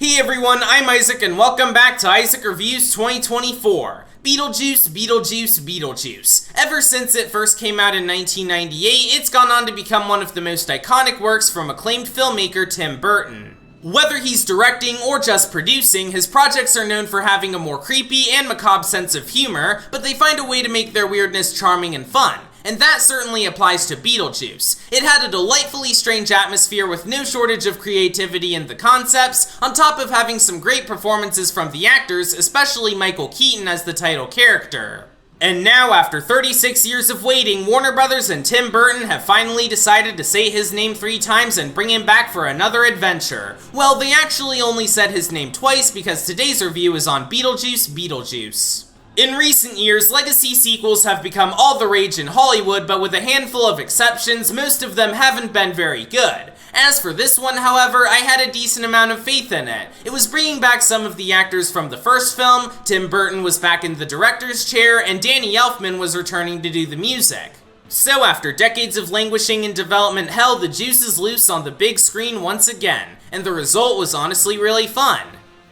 Hey everyone, I'm Isaac and welcome back to Isaac Reviews 2024. Beetlejuice, Beetlejuice, Beetlejuice. Ever since it first came out in 1998, it's gone on to become one of the most iconic works from acclaimed filmmaker Tim Burton. Whether he's directing or just producing, his projects are known for having a more creepy and macabre sense of humor, but they find a way to make their weirdness charming and fun. And that certainly applies to Beetlejuice. It had a delightfully strange atmosphere with no shortage of creativity in the concepts, on top of having some great performances from the actors, especially Michael Keaton as the title character. And now, after 36 years of waiting, Warner Brothers and Tim Burton have finally decided to say his name 3 times and bring him back for another adventure. Well, they actually only said his name twice because today's review is on Beetlejuice, Beetlejuice. In recent years, legacy sequels have become all the rage in Hollywood, but with a handful of exceptions, most of them haven't been very good. As for this one, however, I had a decent amount of faith in it. It was bringing back some of the actors from the first film, Tim Burton was back in the director's chair, and Danny Elfman was returning to do the music. So after decades of languishing in development hell, the juice is loose on the big screen once again, and the result was honestly really fun.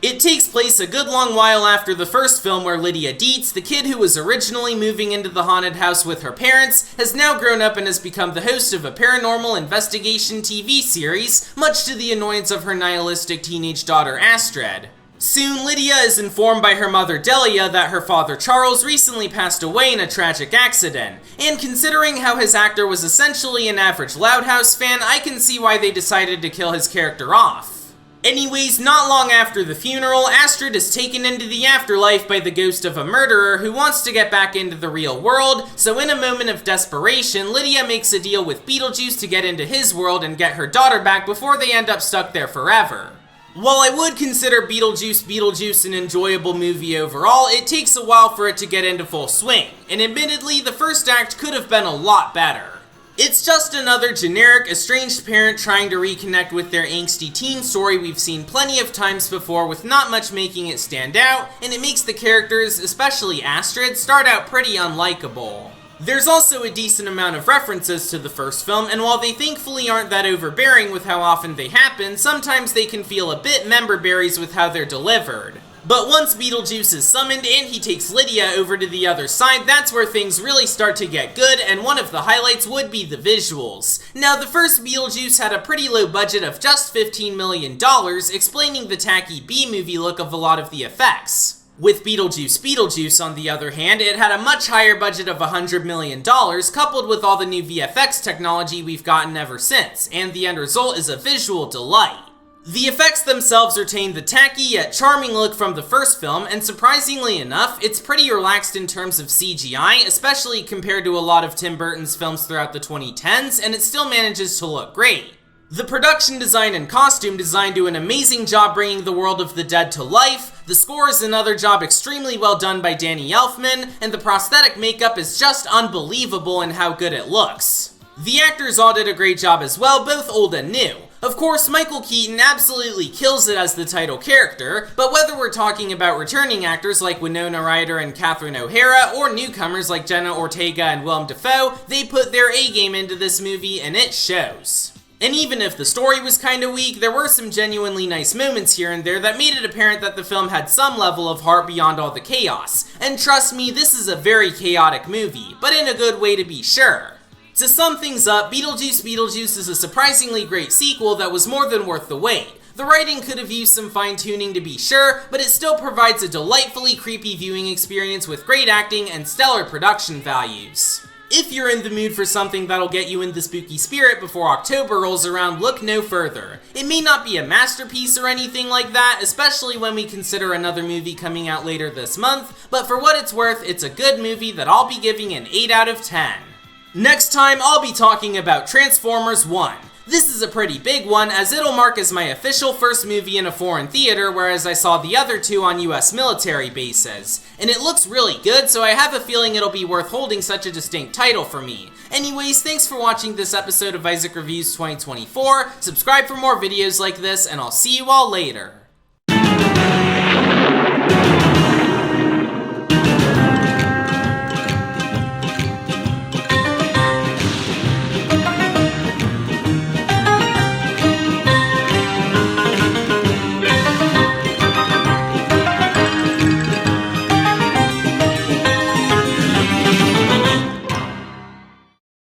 It takes place a good long while after the first film, where Lydia Dietz, the kid who was originally moving into the haunted house with her parents, has now grown up and has become the host of a paranormal investigation TV series, much to the annoyance of her nihilistic teenage daughter Astrid. Soon, Lydia is informed by her mother Delia that her father Charles recently passed away in a tragic accident, and considering how his actor was essentially an average Loud House fan, I can see why they decided to kill his character off. Anyways, not long after the funeral, Astrid is taken into the afterlife by the ghost of a murderer who wants to get back into the real world, so in a moment of desperation, Lydia makes a deal with Beetlejuice to get into his world and get her daughter back before they end up stuck there forever. While I would consider Beetlejuice an enjoyable movie overall, it takes a while for it to get into full swing, and admittedly, the first act could have been a lot better. It's just another generic, estranged parent trying to reconnect with their angsty teen story we've seen plenty of times before, with not much making it stand out, and it makes the characters, especially Astrid, start out pretty unlikable. There's also a decent amount of references to the first film, and while they thankfully aren't that overbearing with how often they happen, sometimes they can feel a bit member-berries with how they're delivered. But once Beetlejuice is summoned and he takes Lydia over to the other side, that's where things really start to get good, and one of the highlights would be the visuals. Now, the first Beetlejuice had a pretty low budget of just $15 million, explaining the tacky B-movie look of a lot of the effects. With Beetlejuice, on the other hand, it had a much higher budget of $100 million, coupled with all the new VFX technology we've gotten ever since, and the end result is a visual delight. The effects themselves retain the tacky yet charming look from the first film, and surprisingly enough, it's pretty relaxed in terms of CGI, especially compared to a lot of Tim Burton's films throughout the 2010s, and it still manages to look great. The production design and costume design do an amazing job bringing the world of the dead to life, the score is another job extremely well done by Danny Elfman, and the prosthetic makeup is just unbelievable in how good it looks. The actors all did a great job as well, both old and new. Of course, Michael Keaton absolutely kills it as the title character, but whether we're talking about returning actors like Winona Ryder and Catherine O'Hara, or newcomers like Jenna Ortega and Willem Dafoe, they put their A-game into this movie, and it shows. And even if the story was kinda weak, there were some genuinely nice moments here and there that made it apparent that the film had some level of heart beyond all the chaos. And trust me, this is a very chaotic movie, but in a good way to be sure. To sum things up, Beetlejuice is a surprisingly great sequel that was more than worth the wait. The writing could have used some fine-tuning to be sure, but it still provides a delightfully creepy viewing experience with great acting and stellar production values. If you're in the mood for something that'll get you in the spooky spirit before October rolls around, look no further. It may not be a masterpiece or anything like that, especially when we consider another movie coming out later this month, but for what it's worth, it's a good movie that I'll be giving an 8 out of 10. Next time, I'll be talking about Transformers 1. This is a pretty big one, as it'll mark as my official first movie in a foreign theater, whereas I saw the other 2 on US military bases. And it looks really good, so I have a feeling it'll be worth holding such a distinct title for me. Anyways, thanks for watching this episode of Isaac Reviews 2024, subscribe for more videos like this, and I'll see you all later.